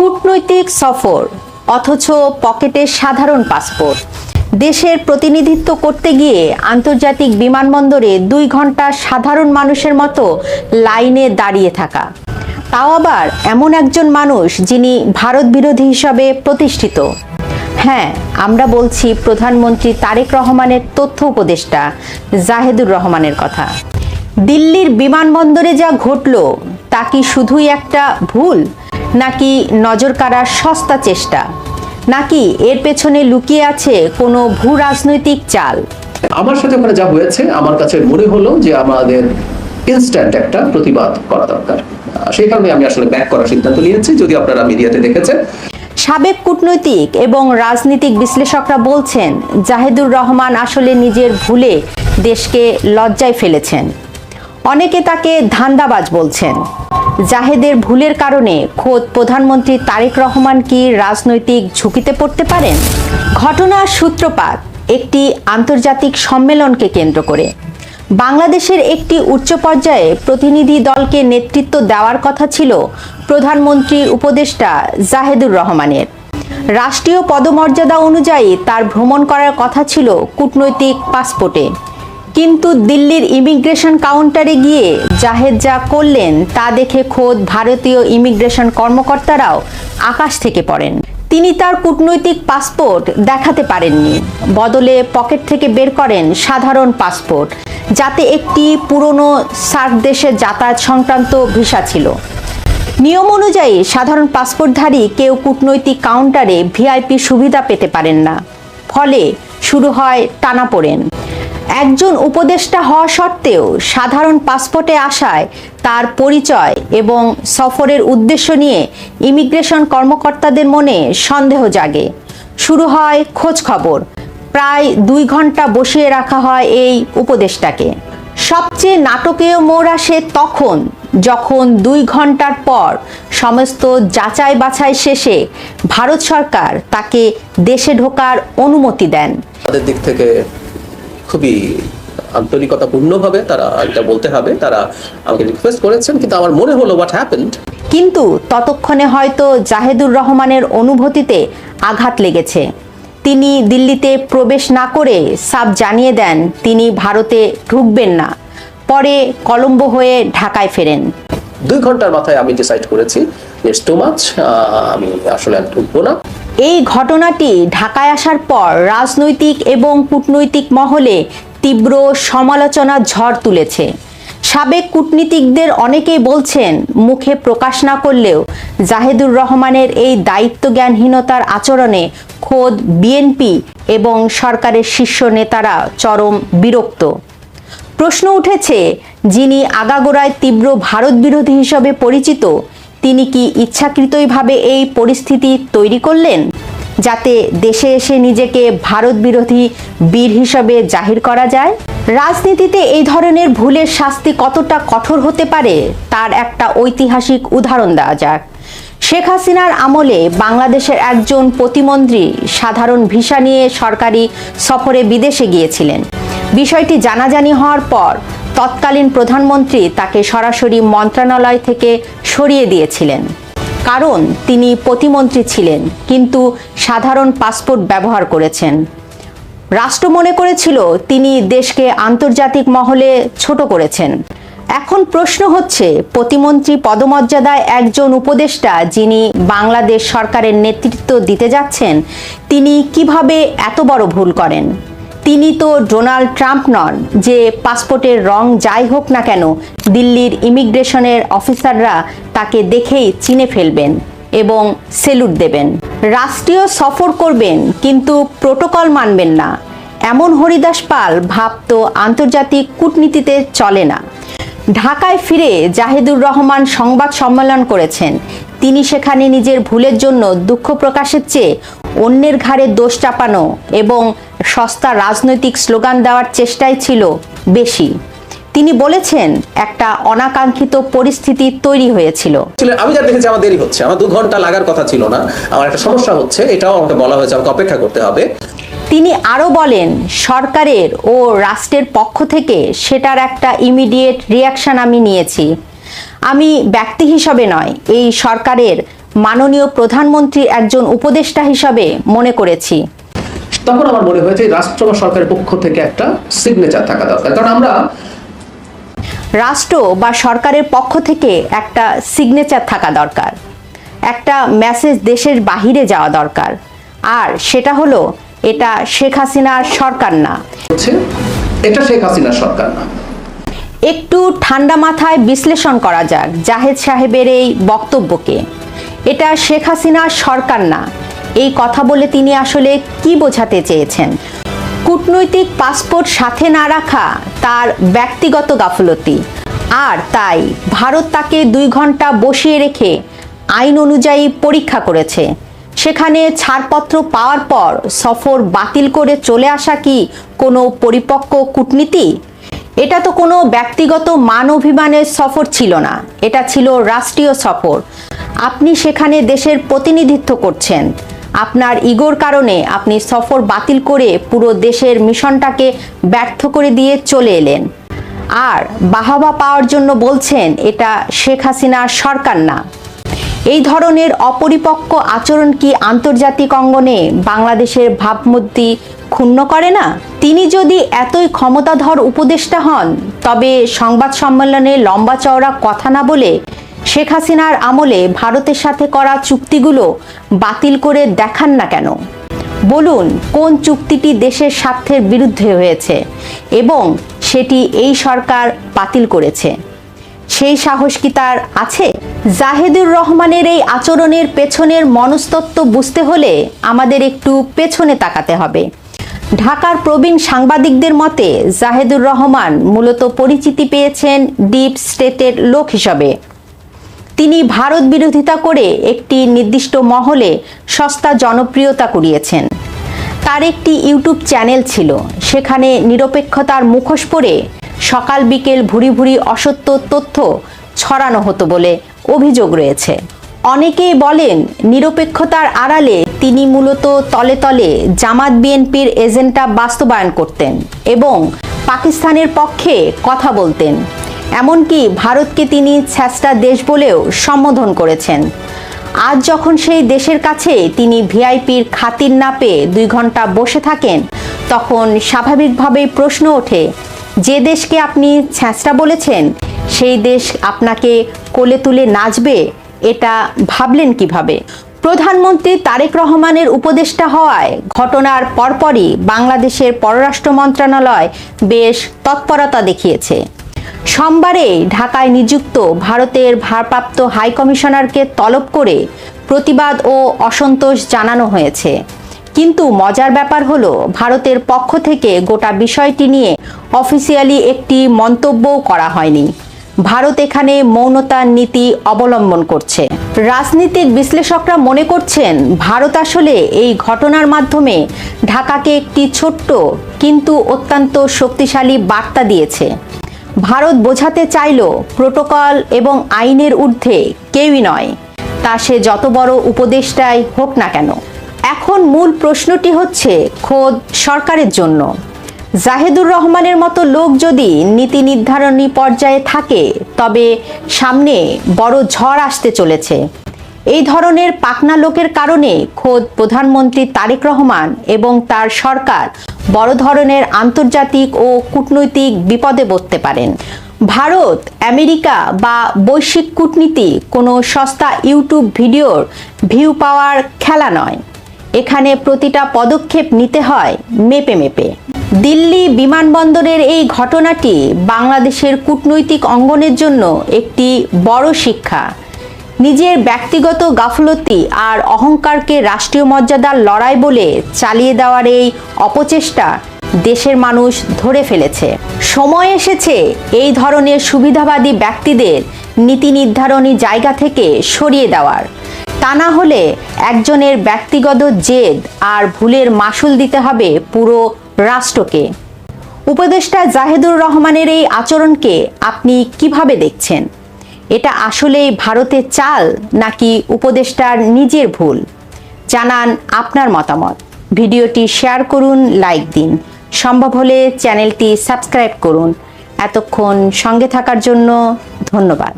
কূটনৈতিক সফর অথচ পকেটে সাধারণ পাসপোর্ট। দেশের প্রতিনিধিত্ব করতে গিয়ে আন্তর্জাতিক বিমানবন্দরে 2 ঘন্টা সাধারণ মানুষের মতো লাইনে দাঁড়িয়ে থাকা, তাও আবার এমন একজন মানুষ যিনি ভারত বিরোধী হিসাবে প্রতিষ্ঠিত। হ্যাঁ, আমরা বলছি প্রধানমন্ত্রী তারেক রহমানের তথ্য উপদেষ্টা জাহেদুর রহমানের কথা। দিল্লির বিমানবন্দরে যা ঘটল তা কি শুধুই একটা ভুল, নাকি নজর কাড়ার সস্তা চেষ্টা, নাকি এর পেছনে লুকিয়ে আছে কোনো ভূ রাজনৈতিক চাল? আমার সাথে ওখানে যা হয়েছে আমার কাছে মনে হলো যে আমাদের ইনস্ট্যান্ট একটা প্রতিবাদ করা দরকার। সেই কারণে আমি আসলে ব্যাক করার সিদ্ধান্ত নিয়েছি। যদি আপনারা মিডিয়াতে দেখেছেন, সাবেক কূটনৈতিক এবং রাজনৈতিক বিশ্লেষকরা বলছেন জাহেদুর রহমান আসলে নিজের ভুলে দেশকে লজ্জায় ফেলেছেন। অনেকে তাকে ধান্দাবাজ বলছেন। জাহেদের ভুলের কারণে খোদ প্রধানমন্ত্রী তারেক রহমান কি রাজনৈতিক ঝুঁকিতে পড়তে পারেন? ঘটনার সূত্রপাত একটি আন্তর্জাতিক সম্মেলনকে কেন্দ্র করে। বাংলাদেশের একটি উচ্চ পর্যায়ে প্রতিনিধি দলকে নেতৃত্ব দেওয়ার কথা ছিল প্রধানমন্ত্রীর উপদেষ্টা জাহেদুর রহমানের। রাষ্ট্রীয় পদমর্যাদা অনুযায়ী তার ভ্রমণ করার কথা ছিল কূটনৈতিক পাসপোর্টে। কিন্তু দিল্লির ইমিগ্রেশন কাউন্টারে গিয়ে জাহেদ যা করলেন তা দেখে খোদ ভারতীয় ইমিগ্রেশন কর্মকর্তারাও আকাশ থেকে পড়েন। তিনি তার কূটনৈতিক পাসপোর্ট দেখাতে পারেননি, বদলে পকেট থেকে বের করেন সাধারণ পাসপোর্ট, যাতে একটি পুরনো সার্ক দেশে যাতায়াত সংক্রান্ত ভিসা ছিল। নিয়ম অনুযায়ী সাধারণ পাসপোর্টধারী কেউ কূটনৈতিক কাউন্টারে ভিআইপি সুবিধা পেতে পারেন না। ফলে শুরু হয় টানাপোড়েন। একজন উপদেষ্টা হওয়া সত্ত্বেও সাধারণ পাসপোর্টে আসায় তার পরিচয় এবং সফরের উদ্দেশ্য নিয়ে ইমিগ্রেশন কর্মকর্তাদের মনে সন্দেহ জাগে। শুরু হয় খোঁজ খবর। প্রায় 2 ঘন্টা বসিয়ে রাখা হয় এই উপদেষ্টাকে। সবচেয়ে নাটকীয় মোড় আসে তখন, যখন 2 ঘন্টার পর সমস্ত যাচাই বাছাই শেষে ভারত সরকার তাকে দেশে ঢোকার অনুমতি দেন। তাদের দিক থেকে খুবই আন্তরিকতাপূর্ণভাবে তারা এটা বলতে হবে, তারা আমাকে রিকোয়েস্ট করেছেন, কিন্তু আমার মনে হলো হোয়াট হ্যাপেন্ড। কিন্তু ততক্ষণে হয়তো জাহেদুর রহমানের অনুভূতিতে আঘাত লেগেছে। তিনি দিল্লিতে প্রবেশ না করে সাফ জানিয়ে দেন তিনি ভারতে ঢুকবেন না। পরে কলম্বো হয়ে ঢাকায় ফেরেন। 2 ঘন্টার মাথায় আমি ডিসাইড করেছি ইটস টু মাচ, আমি আসলে আর ঢুকবো না। এই ঘটনাটি ঢাকায় আসার পর রাজনৈতিক এবং কূটনৈতিক মহলে তীব্র সমালোচনার ঝড় তুলেছে। সাবেক কূটনীতিকদের অনেকেই বলছেন, মুখে প্রকাশ না করলেও জাহেদুর রহমানের এই দায়িত্বজ্ঞানহীনতার আচরণে খোদ বিএনপি এবং সরকারের শীর্ষ নেতারা চরম বিরক্ত। প্রশ্ন উঠেছে, যিনি আগাগোড়ায় তীব্র ভারত বিরোধী হিসেবে পরিচিত, তিনি কি ইচ্ছাকৃতভাবে এই পরিস্থিতি তৈরি করলেন যাতে দেশে এসে নিজেকে ভারত বিরোধী বীর হিসেবে জাহির করা যায়? রাজনীতিতে এই ধরনের ভুলের শাস্তি কতটা কঠোর হতে পারে তার একটা ঐতিহাসিক উদাহরণ দেওয়া যাক। শেখ হাসিনার আমলে বাংলাদেশের একজন প্রতিমন্ত্রী সাধারণ ভিসা নিয়ে সরকারি সফরে বিদেশে গিয়েছিলেন। বিষয়টি জানাজানি হওয়ার পর তৎকালীন প্রধানমন্ত্রী তাকে সরাসরি মন্ত্রণালয় থেকে সরিয়ে দিয়েছিলেন, কারণ তিনি প্রতিমন্ত্রী ছিলেন কিন্তু সাধারণ পাসপোর্ট ব্যবহার করেছেন। রাষ্ট্র মনে করেছিল তিনি দেশকে আন্তর্জাতিক মহলে ছোট করেছেন। এখন প্রশ্ন হচ্ছে, প্রতিমন্ত্রী পদমর্যাদায় একজন উপদেষ্টা যিনি বাংলাদেশ সরকারের নেতৃত্ব দিতে যাচ্ছেন, তিনি কিভাবে এত বড় ভুল করেন? তিনি তো ডোনাল্ড ট্রাম্প নন যে পাসপোর্টের রং যাই হোক না কেন দিল্লির ইমিগ্রেশনের অফিসাররা তাকে দেখেই চিনে ফেলবেন এবং সেলুট দেবেন। রাষ্ট্রীয় সফর করবেন কিন্তু প্রোটোকল মানবেন না, এমন হরিদাস পাল ভাব তো আন্তর্জাতিক কূটনীতিতে চলে না। ঢাকায় ফিরে জাহেদুর রহমান সংবাদ সম্মেলন করেছেন। তিনি সেখানে নিজের ভুলের জন্য দুঃখ প্রকাশের চেয়ে অন্যের ঘাড়ে দোষ চাপানো এবং সস্তা রাজনৈতিক স্লোগান দেওয়ার চেষ্টাই ছিল বেশি। তিনি বলেছেন, একটা অনাকাঙ্ক্ষিত পরিস্থিতি তৈরি হয়েছিল। আমি যা দেখেছি আমার দেরি হচ্ছে, আমার 2 ঘন্টা লাগার কথা ছিল না, আমার একটা সমস্যা হচ্ছে, এটাও আমাকে বলা হয়েছে, আমাকে অপেক্ষা করতে হবে। তিনি আরও বলেন, সরকারের ও রাষ্ট্রের পক্ষ থেকে সেটার একটা ইমিডিয়েট রিয়াকশন আমি নিয়েছি। আমি ব্যক্তি হিসাবে নয়, এই সরকারের মাননীয় প্রধানমন্ত্রীর একজন উপদেষ্টা হিসাবে মনে করেছি। তখন আমার মনে হয়েছে রাষ্ট্র বা সরকারের পক্ষ থেকে একটা সিগনেচার থাকা দরকার, কারণ আমরা রাষ্ট্র বা সরকারের পক্ষ থেকে একটা সিগনেচার থাকা দরকার, একটা মেসেজ দেশের বাহিরে যাওয়া দরকার, আর সেটা হলো এটা শেখ হাসিনার সরকার না। এটা শেখ হাসিনার সরকার না। একটু ঠান্ডা মাথায় বিশ্লেষণ করা যাক জাহেদ সাহেবের এই বক্তব্যকে। এটা শেখ হাসিনার সরকার না, এই কথা বলে তিনি আসলে কি বোঝাতে চেয়েছেন? কূটনৈতিক পাসপোর্ট সাথে না রাখা তার ব্যক্তিগত গাফলতি, আর তাই ভারত তাকে 2 ঘন্টা বসিয়ে রেখে আইন অনুযায়ী পরীক্ষা করেছে। সেখানে ছাড়পত্র পাওয়ার পর সফর বাতিল করে চলে আসা কি কোনো পরিপক্ক কূটনীতি? এটা তো কোনো ব্যক্তিগত মান অভিমানের সফর ছিল না, এটা ছিল রাষ্ট্রীয় সফর। আপনি সেখানে দেশের প্রতিনিধিত্ব করছেন, আপনার ইগোর কারণে আপনি সফর বাতিল করে পুরো দেশের মিশনটাকে ব্যর্থ করে দিয়ে চলে এলেন, আর বাহবা পাওয়ার জন্য বলছেন এটা শেখ হাসিনার সরকার না। এই ধরনের অপরিপক্ক আচরণ কি আন্তর্জাতিক অঙ্গনে বাংলাদেশের ভাবমূর্তি ক্ষুণ্ণ করে না? তিনি যদি এতই ক্ষমতাধর উপদেষ্টা হন, তবে সংবাদ সম্মেলনে লম্বা চওড়া কথা না বলে শেখ হাসিনার আমলে ভারতের সাথে করা চুক্তিগুলো বাতিল করে দেখান না কেন? বলুন কোন চুক্তিটি দেশের স্বার্থের বিরুদ্ধে হয়েছে এবং সেটি এই সরকার বাতিল করেছে। সেই সাহস কি তার আছে? জাহেদুর রহমানের এই আচরণের পেছনের মনস্তত্ত্ব বুঝতে হলে আমাদের একটু পেছনে তাকাতে হবে। ঢাকার প্রবীণ সাংবাদিকদের মতে জাহেদুর রহমান মূলত পরিচিতি পেয়েছেন ডিপ স্টেটের লোক হিসাবে। তিনি ভারত বিরোধিতা করে একটি নির্দিষ্ট মহলে সস্তা জনপ্রিয়তা কুড়িয়েছেন। তার একটি ইউটিউব চ্যানেল ছিল, সেখানে নিরপেক্ষতার মুখোশ পরে সকাল বিকেল ভুরি ভুরি অসত্য তথ্য ছড়ানো হতো বলে অভিযোগ রয়েছে। অনেকেই বলেন নিরপেক্ষতার আড়ালে তিনি মূলত তলে তলে জামাত বিএনপির এজেন্ডা বাস্তবায়ন করতেন এবং পাকিস্তানের পক্ষে কথা বলতেন। এমনকি ভারতকে তিনি ছ্যাঁচড়া দেশ বলেও সম্বোধন করেছেন। আজ যখন সেই দেশের কাছে তিনি ভিআইপির খাতির না পেয়ে 2 ঘন্টা বসে থাকেন, তখন স্বাভাবিকভাবেই প্রশ্ন ওঠে, যে দেশকে আপনি ছ্যাঁচড়া বলেছেন সেই দেশ আপনাকে কোলে তুলে নাচবে, এটা ভাবলেন কিভাবে? প্রধানমন্ত্রী তারেক রহমানের উপদেষ্টা হওয়ায় ঘটনার পরপরই বাংলাদেশের পররাষ্ট্র মন্ত্রণালয় বেশ তৎপরতা দেখিয়েছে। সোমবারে ঢাকায় নিযুক্ত ভারতের ভারপ্রাপ্ত হাই কমিশনারকে তলব করে প্রতিবাদ ও অসন্তোষ জানানো হয়েছে। কিন্তু মজার ব্যাপার হলো, ভারতের পক্ষ থেকে গোটা বিষয়টি নিয়ে অফিসিয়ালি একটি মন্তব্যও করা হয়নি। ভারত এখানে মৌনতার নীতি অবলম্বন করছে। রাজনৈতিক বিশ্লেষকরা মনে করছেন ভারত আসলে এই ঘটনার মাধ্যমে ঢাকাকে একটি ছোট্ট কিন্তু অত্যন্ত শক্তিশালী বার্তা দিয়েছে। ভারত বোঝাতে চাইল প্রোটোকল এবং আইনের ঊর্ধ্বে কেউই নয়, তা সে যত বড় উপদেষ্টাই হোক না কেন। এখন মূল প্রশ্নটি হচ্ছে খোদ সরকারের জন্য। জাহেদুর রহমানের মতো লোক যদি নীতি নির্ধারণী পর্যায়ে থাকে, তবে সামনে বড় ঝড় আসতে চলেছে। এই ধরনের পাকনা লোকের কারণে খোদ প্রধানমন্ত্রী তারেক রহমান এবং তার সরকার বড় ধরনের আন্তর্জাতিক ও কূটনৈতিক বিপদে পড়তে পারেন। ভারত, আমেরিকা বা বৈশ্বিক কূটনীতি কোনো সস্তা ইউটিউব ভিডিওর ভিউ পাওয়ার খেলা নয়। এখানে প্রতিটা পদক্ষেপ নিতে হয় মেপে মেপে। দিল্লি বিমানবন্দরের এই ঘটনাটি বাংলাদেশের কূটনৈতিক অঙ্গনের জন্য একটি বড় শিক্ষা। নিজের ব্যক্তিগত গাফলতি আর অহংকারকে রাষ্ট্রীয় মর্যাদার লড়াই বলে চালিয়ে দেওয়ার এই অপচেষ্টা দেশের মানুষ ধরে ফেলেছে। সময় এসেছে এই ধরনের সুবিধাবাদী ব্যক্তিদের নীতি নির্ধারণী জায়গা থেকে সরিয়ে দেওয়ার। তা না হলে একজনের ব্যক্তিগত জেদ আর ভুলের মাসুল দিতে হবে পুরো রাষ্ট্রকে। উপদেষ্টা জাহেদুর রহমানের এই আচরণকে আপনি কিভাবে দেখছেন? এটা আসলেই ভারতের চাল নাকি উপদেষ্টার নিজের ভুল? জানান আপনার মতামত। ভিডিওটি শেয়ার করুন, লাইক দিন, সম্ভব হলে চ্যানেলটি সাবস্ক্রাইব করুন। এতক্ষণ সঙ্গে থাকার জন্য ধন্যবাদ।